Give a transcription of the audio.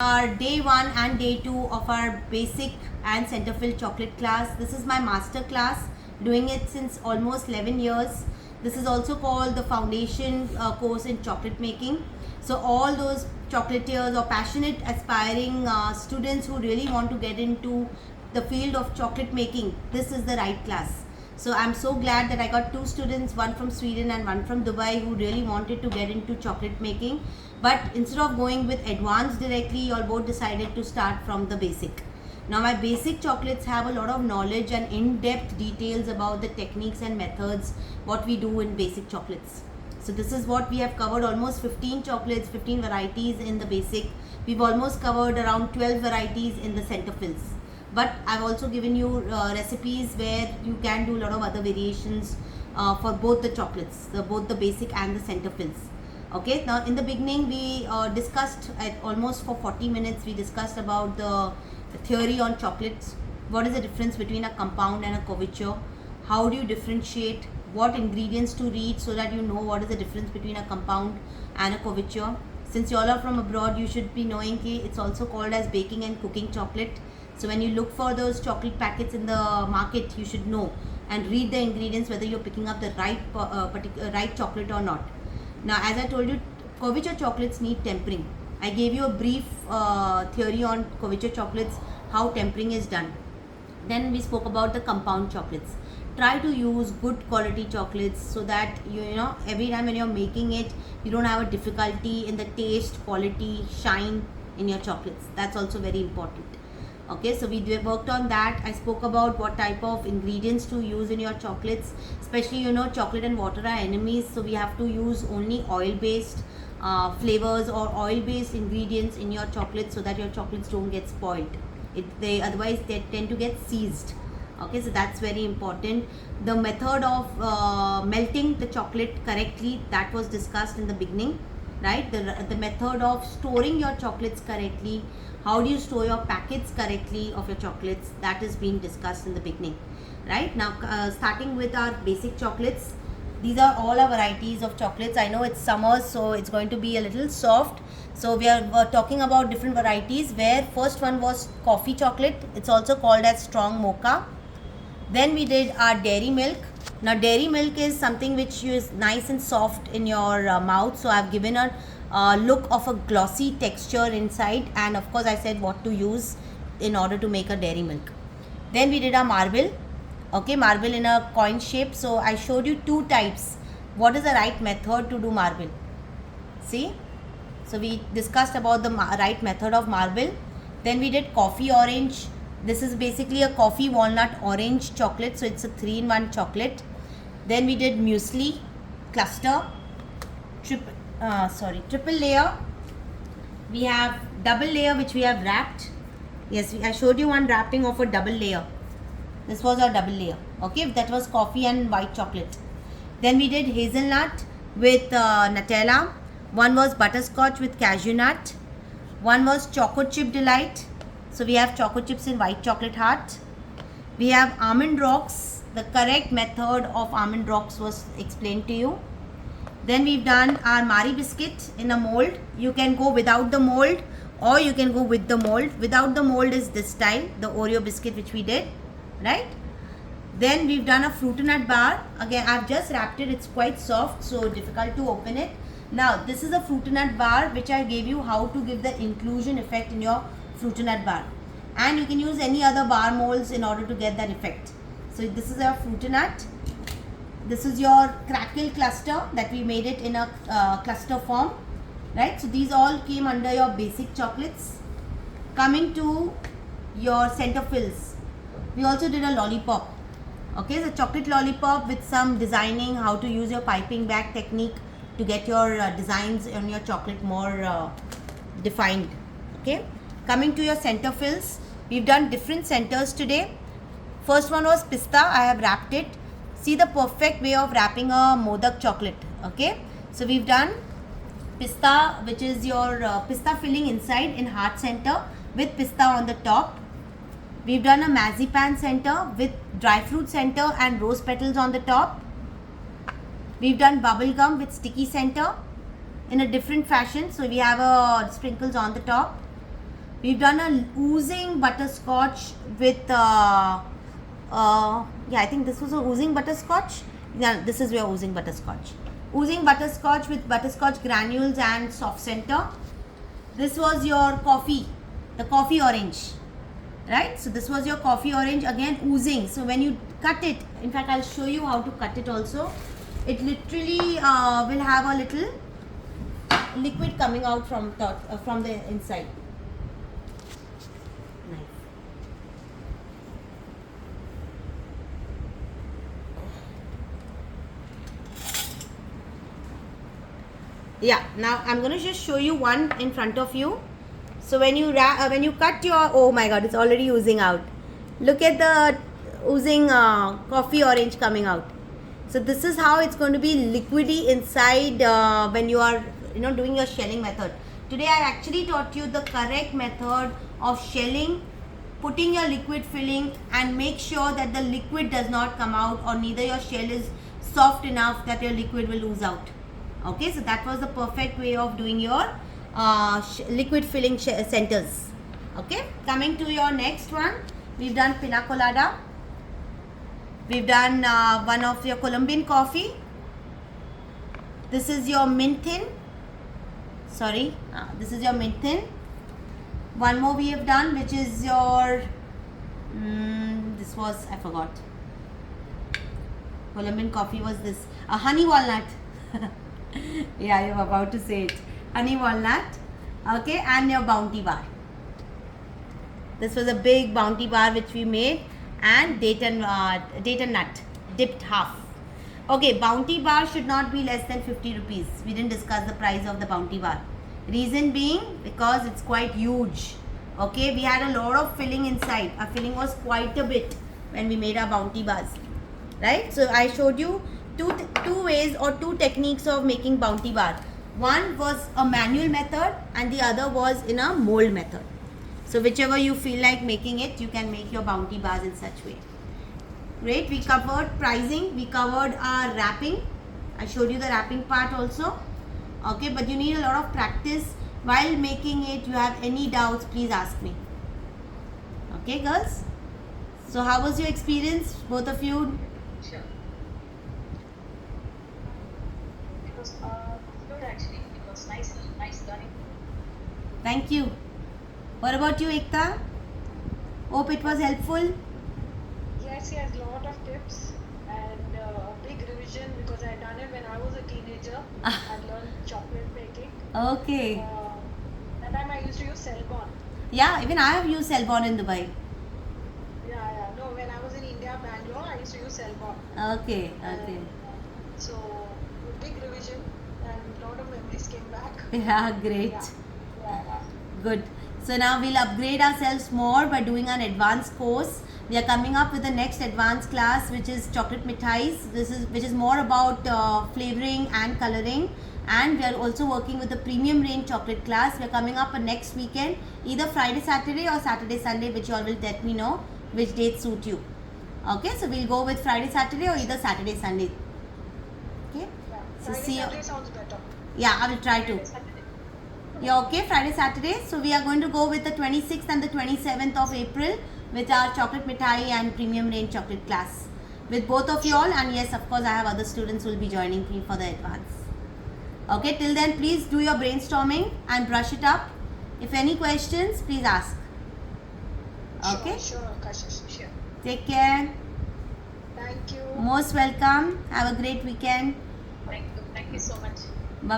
Our day 1 and day 2 of our basic and center filled chocolate class. This is my master class, doing it since almost 11 years. This is also called the foundation course in chocolate making. So all those chocolatiers or passionate aspiring students who really want to get into the field of chocolate making, this is the right class. So I'm so glad that I got 2 students, one from Sweden and one from Dubai, who really wanted to get into chocolate making. But instead of going with advanced directly, you all both decided to start from the basic. Now my basic chocolates have a lot of knowledge and in-depth details about the techniques and methods, what we do in basic chocolates. So this is what we have covered, almost 15 chocolates, 15 varieties in the basic. We've almost covered around 12 varieties in the center fills. But I've also given you recipes where you can do a lot of other variations for both the chocolates, both the basic and the center fills. Okay, now in the beginning we discussed at almost for 40 minutes, we discussed about the theory on chocolates. What is the difference between a compound and a couverture? How do you differentiate? What ingredients to read so that you know what is the difference between a compound and a couverture? Since you all are from abroad, you should be knowing that it's also called as baking and cooking chocolate. So when you look for those chocolate packets in the market, you should know and read the ingredients whether you're picking up the right chocolate or not. Now, as I told you, couverture chocolates need tempering. I gave you a brief theory on couverture chocolates, how tempering is done. Then we spoke about the compound chocolates. Try to use good quality chocolates so that you know every time when you're making it, you don't have a difficulty in the taste, quality, shine in your chocolates. That's also very important. Okay, so we worked on that. I spoke about what type of ingredients to use in your chocolates, especially chocolate and water are enemies, so we have to use only oil based flavors or oil based ingredients in your chocolates so that your chocolates don't get spoiled. Otherwise they tend to get seized. Okay, so that's very important. The method of melting the chocolate correctly, that was discussed in the beginning, right? The method of storing your chocolates correctly, how do you store your packets correctly of your chocolates, that is being discussed in the beginning. Right now, starting with our basic chocolates, these are all our varieties of chocolates. I know it's summer, so it's going to be a little soft. So we're talking about different varieties, where first one was coffee chocolate. It's also called as strong mocha. Then we did our dairy milk. Now dairy milk is something which is nice and soft in your mouth, so I've given a look of a glossy texture inside, and of course I said what to use in order to make a dairy milk. Then we did our marble. Okay, marble in a coin shape. So I showed you 2 types. What is the right method to do marble? See, so we discussed about the right method of marble. Then we did coffee orange. This is basically a coffee walnut orange chocolate, so it's a 3-in-1 chocolate. Then we did muesli cluster, triple layer. We have double layer which we have wrapped. Yes, I showed you one wrapping of a double layer. This was our double layer. Okay, that was coffee and white chocolate. Then we did hazelnut with Nutella. One was butterscotch with cashew nut. One was choco chip delight. So we have choco chips in white chocolate heart. We have almond rocks. The correct method of almond rocks was explained to you. Then we've done our Mari biscuit in a mold. You can go without the mold or you can go with the mold. Without the mold is this style, the Oreo biscuit which we did, right? Then we've done a fruit nut bar. Again, I've just wrapped it. It's quite soft, so difficult to open it. Now, this is a fruit nut bar which I gave you how to give the inclusion effect in your fruit nut bar. And you can use any other bar molds in order to get that effect. So this is our fruit nut. This is your Crackle cluster that we made it in a cluster form, right? So these all came under your basic chocolates. Coming to your center fills, we also did a lollipop. Okay, so chocolate lollipop with some designing, how to use your piping bag technique to get your designs on your chocolate more defined. Okay, coming to your center fills, we've done different centers today. First one was pista. I have wrapped it. See the perfect way of wrapping a modak chocolate. Okay, so we've done pista, which is your pista filling inside in heart center with pista on the top. We've done a marzipan center with dry fruit center and rose petals on the top. We've done bubble gum with sticky center in a different fashion. So we have sprinkles on the top. We've done a oozing butterscotch with, I think this was a oozing butterscotch. Yeah, this is your oozing butterscotch. Oozing butterscotch with butterscotch granules and soft center. This was your coffee, the coffee orange, right? So this was your coffee orange, again oozing. So when you cut it, in fact I'll show you how to cut it also. It literally will have a little liquid coming out from the inside. Yeah, now I'm going to just show you one in front of you. So when you cut your, oh my god, it's already oozing out. Look at the oozing coffee orange coming out. So this is how it's going to be liquidy inside when you are doing your shelling method. Today I actually taught you the correct method of shelling, putting your liquid filling, and make sure that the liquid does not come out, or neither your shell is soft enough that your liquid will ooze out. Okay, so that was the perfect way of doing your liquid filling centers. Okay, coming to your next one, we've done pina colada. We've done one of your Colombian coffee. This is your mint thin. Sorry, this is your mint thin. One more we have done, which is your, this was, I forgot. Colombian coffee was this, honey walnut. Yeah, you're about to say it. Honey walnut. Okay, and your bounty bar. This was a big bounty bar which we made, and date and nut dipped half. Okay, bounty bar should not be less than 50 rupees. We didn't discuss the price of the bounty bar. Reason being, because it's quite huge. Okay, we had a lot of filling inside. Our filling was quite a bit when we made our bounty bars. Right? So I showed you two ways or two techniques of making bounty bar. One was a manual method and the other was in a mold method. So whichever you feel like making it, you can make your bounty bars in such way. Great. We covered pricing. We covered our wrapping. I showed you the wrapping part also. Okay, but you need a lot of practice while making it. You have any doubts, please ask me. Okay, girls. So how was your experience, both of you? Sure. It was good actually. It was nice learning. Thank you. What about you, Ekta? Hope it was helpful. Yes, lot of tips and a big revision because I had done it when I was a teenager. I learned chocolate baking. Okay. That time I used to use Selbon. Yeah, even I have used Selbon in Dubai. Yeah. No, when I was in India, Bangalore, I used to use Selbon. Okay. So, big revision and a lot of memories came back. Yeah, great. Yeah. Good. So now we'll upgrade ourselves more by doing an advanced course. We are coming up with the next advanced class, which is chocolate mithais. Which is more about flavoring and coloring. And we are also working with the premium range chocolate class. We are coming up next weekend, either Friday, Saturday or Saturday, Sunday, which you all will let me know which dates suit you. Okay, so we'll go with Friday, Saturday or either Saturday, Sunday. Okay. Yeah. So Friday, see you. Saturday sounds better. Yeah, I will try to. Friday, Saturday. Yeah, okay, Friday, Saturday. So we are going to go with the 26th and the 27th of April with our chocolate mithai and premium range chocolate class with both of you all. And yes, of course, I have other students who will be joining me for the advance. Okay, till then, please do your brainstorming and brush it up. If any questions, please ask. Okay? Sure, Kashish. Sure. Take care. Thank you. Most welcome. Have a great weekend. Thank you so much. Bye-bye.